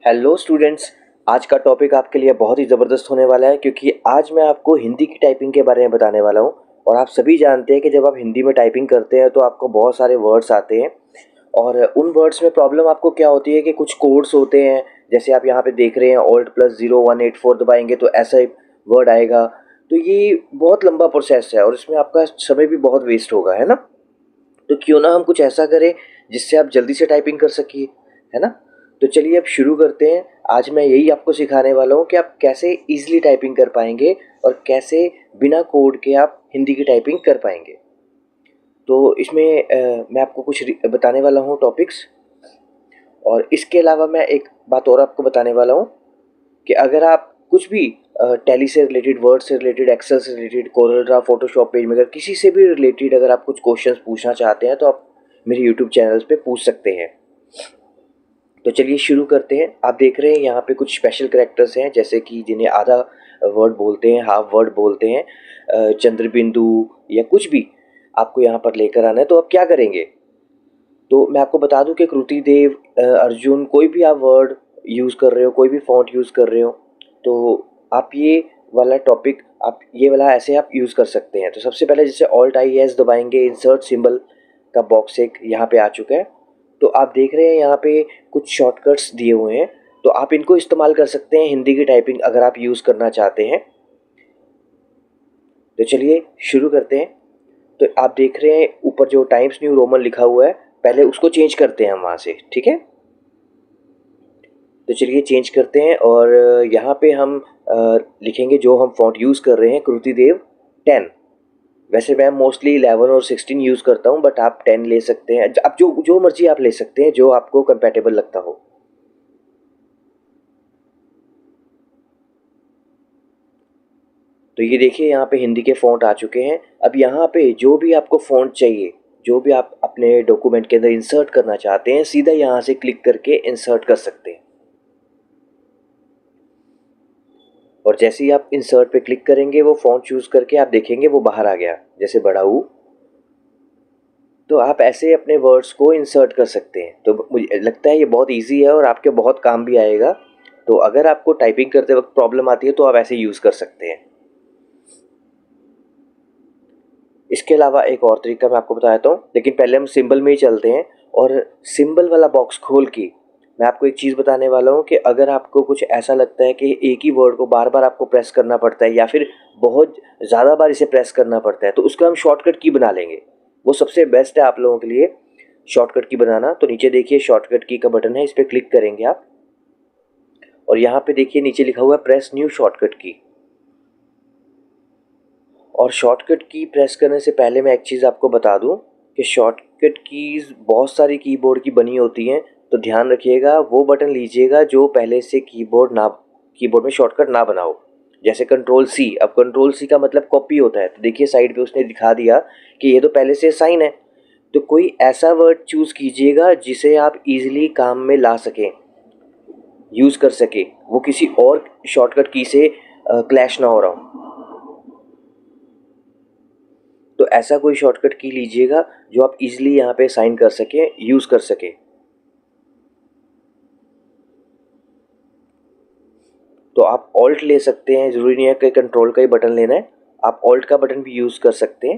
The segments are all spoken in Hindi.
Hello students. आज का टॉपिक आपके लिए बहुत ही ज़बरदस्त होने वाला है क्योंकि आज मैं आपको हिंदी की टाइपिंग के बारे में बताने वाला हूँ। और आप सभी जानते हैं कि जब आप हिंदी में टाइपिंग करते हैं तो आपको बहुत सारे वर्ड्स आते हैं और उन वर्ड्स में प्रॉब्लम आपको क्या होती है कि कुछ कोड्स होते हैं। जैसे आप यहाँ पे देख रहे हैं Alt+0184 दबाएंगे तो ऐसा एक वर्ड आएगा। तो ये बहुत लंबा प्रोसेस है और इसमें आपका समय भी बहुत वेस्ट होगा, है ना। तो क्यों ना हम कुछ ऐसा करें जिससे आप जल्दी से टाइपिंग कर सकिए, है ना। तो चलिए अब शुरू करते हैं। आज मैं यही आपको सिखाने वाला हूँ कि आप कैसे इजीली टाइपिंग कर पाएंगे और कैसे बिना कोड के आप हिंदी की टाइपिंग कर पाएंगे। तो इसमें मैं आपको कुछ बताने वाला हूँ टॉपिक्स। और इसके अलावा मैं एक बात और आपको बताने वाला हूँ कि अगर आप कुछ भी टैली से रिलेटेड, वर्ड से रिलेटेड, एक्सेल से related, Corel Draw, Photoshop page maker, किसी से भी रिलेटेड अगर आप कुछ क्वेश्चंस पूछना चाहते हैं तो आप मेरे यूट्यूब चैनल्स पे पूछ सकते हैं। तो चलिए शुरू करते हैं। आप देख रहे हैं यहाँ पे कुछ स्पेशल कैरेक्टर्स हैं जैसे कि जिन्हें आधा वर्ड बोलते हैं, हाफ वर्ड बोलते हैं, चंद्र बिंदु या कुछ भी आपको यहाँ पर लेकर आना है। तो आप क्या करेंगे, तो मैं आपको बता दूं कि कृति देव, अर्जुन, कोई भी आप वर्ड यूज़ कर रहे हो, कोई भी फॉन्ट यूज़ कर रहे हो, तो आप ये वाला टॉपिक, आप ये वाला ऐसे आप यूज़ कर सकते हैं। तो सबसे पहले जैसे Alt+IS दबाएंगे, इंसर्ट सिंबल का बॉक्स एक यहाँ पे आ चुका है। तो आप देख रहे हैं यहाँ पे कुछ शॉर्टकट्स दिए हुए हैं, तो आप इनको इस्तेमाल कर सकते हैं हिंदी की टाइपिंग अगर आप यूज़ करना चाहते हैं। तो चलिए शुरू करते हैं। तो आप देख रहे हैं ऊपर जो टाइम्स न्यू रोमन लिखा हुआ है, पहले उसको चेंज करते हैं हम वहाँ से, ठीक है। तो चलिए चेंज करते हैं और यहाँ पे हम लिखेंगे जो हम फॉन्ट यूज़ कर रहे हैं, कृति देव 10। वैसे मैं मोस्टली 11 और 16 यूज़ करता हूँ, बट आप 10 ले सकते हैं। आप जो जो मर्जी आप ले सकते हैं, जो आपको कंपेटेबल लगता हो। तो ये देखिए यहाँ पे हिंदी के फ़ॉन्ट आ चुके हैं। अब यहाँ पे जो भी आपको फ़ॉन्ट चाहिए, जो भी आप अपने डॉक्यूमेंट के अंदर इंसर्ट करना चाहते हैं, सीधा यहाँ से क्लिक करके इंसर्ट कर सकते हैं। और जैसे ही आप इंसर्ट पे क्लिक करेंगे, वो फ़ॉन्ट चूज़ करके आप देखेंगे वो बाहर आ गया, जैसे बड़ा ऊ। तो आप ऐसे अपने वर्ड्स को इंसर्ट कर सकते हैं। तो मुझे लगता है ये बहुत इजी है और आपके बहुत काम भी आएगा। तो अगर आपको टाइपिंग करते वक्त प्रॉब्लम आती है तो आप ऐसे यूज़ कर सकते हैं। इसके अलावा एक और तरीका मैं आपको बताता हूँ, लेकिन पहले हम सिंबल में ही चलते हैं। और सिंबल वाला बॉक्स खोल के मैं आपको एक चीज़ बताने वाला हूँ कि अगर आपको कुछ ऐसा लगता है कि एक ही वर्ड को बार बार आपको प्रेस करना पड़ता है या फिर बहुत ज़्यादा बार इसे प्रेस करना पड़ता है, तो उसका हम शॉर्टकट की बना लेंगे। वो सबसे बेस्ट है आप लोगों के लिए शॉर्टकट की बनाना। तो नीचे देखिए शॉर्टकट की का बटन है, इस पर क्लिक करेंगे आप और यहाँ पे देखिए नीचे लिखा हुआ है प्रेस न्यू शॉर्टकट की। और शॉर्टकट की प्रेस करने से पहले मैं एक चीज़ आपको बता दूं कि शॉर्टकट कीज़ बहुत सारी कीबोर्ड की बनी होती हैं। तो ध्यान रखिएगा, वो बटन लीजिएगा जो पहले से कीबोर्ड में शॉर्टकट ना बनाओ। जैसे Ctrl+C। अब Ctrl+C का मतलब कॉपी होता है। तो देखिए साइड पे उसने दिखा दिया कि ये तो पहले से साइन है। तो कोई ऐसा वर्ड चूज़ कीजिएगा जिसे आप इजीली काम में ला सकें, यूज़ कर सके, वो किसी और शॉर्टकट की से क्लैश ना हो रहा हो। तो ऐसा कोई शॉर्टकट की लीजिएगा जो आप इजीली यहाँ पे साइन कर सकें, यूज़ कर सकें। तो आप ऑल्ट ले सकते हैं, ज़रूरी नहीं है कि कंट्रोल का ही बटन लेना है। आप ऑल्ट का बटन भी यूज़ कर सकते हैं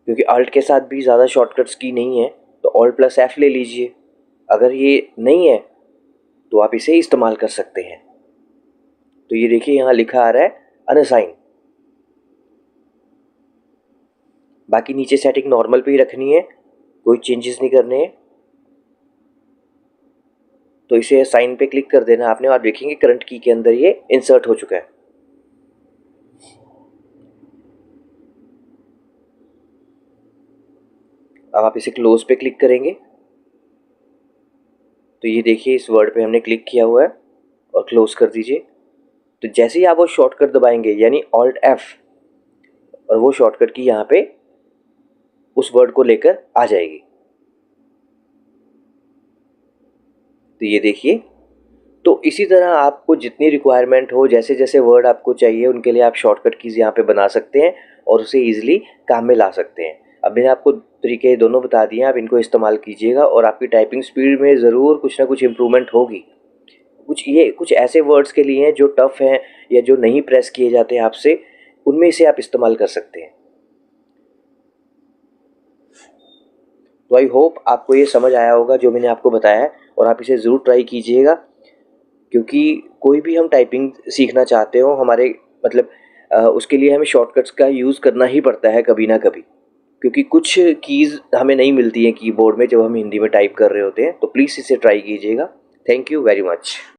क्योंकि ऑल्ट के साथ भी ज़्यादा शॉर्टकट्स की नहीं है। तो Alt+F ले लीजिए। अगर ये नहीं है तो आप इसे इस्तेमाल कर सकते हैं। तो ये देखिए यहाँ लिखा आ रहा है अनसाइन। बाकी नीचे सेटिंग नॉर्मल पे ही रखनी है, कोई चेंजेस नहीं करने हैं। तो इसे साइन पे क्लिक कर देना आपने और देखेंगे करंट की के अंदर ये इंसर्ट हो चुका है। अब आप इसे क्लोज पे क्लिक करेंगे तो ये देखिए इस वर्ड पे हमने क्लिक किया हुआ है और क्लोज कर दीजिए। तो जैसे ही आप वो शॉर्टकट दबाएंगे यानी Alt+F, और वो शॉर्टकट की यहाँ पे उस वर्ड को लेकर आ जाएगी। तो ये देखिए। तो इसी तरह आपको जितनी रिक्वायरमेंट हो, जैसे जैसे वर्ड आपको चाहिए, उनके लिए आप शॉर्टकट कीज़ यहाँ पे बना सकते हैं और उसे ईजिली काम में ला सकते हैं। अब मैंने आपको तरीके दोनों बता दिए हैं, आप इनको इस्तेमाल कीजिएगा और आपकी टाइपिंग स्पीड में ज़रूर कुछ ना कुछ इम्प्रूवमेंट होगी। कुछ ऐसे वर्ड्स के लिए हैं जो टफ़ हैं या जो नहीं प्रेस किए जाते आपसे, उनमें से आप इस्तेमाल कर सकते हैं। तो आई होप आपको ये समझ आया होगा जो मैंने आपको बताया है, और आप इसे ज़रूर ट्राई कीजिएगा, क्योंकि कोई भी हम टाइपिंग सीखना चाहते हो हमारे मतलब उसके लिए हमें शॉर्टकट्स का यूज़ करना ही पड़ता है कभी ना कभी, क्योंकि कुछ कीज़ हमें नहीं मिलती हैं कीबोर्ड में जब हम हिंदी में टाइप कर रहे होते हैं। तो प्लीज़ इसे ट्राई कीजिएगा। Thank you very much.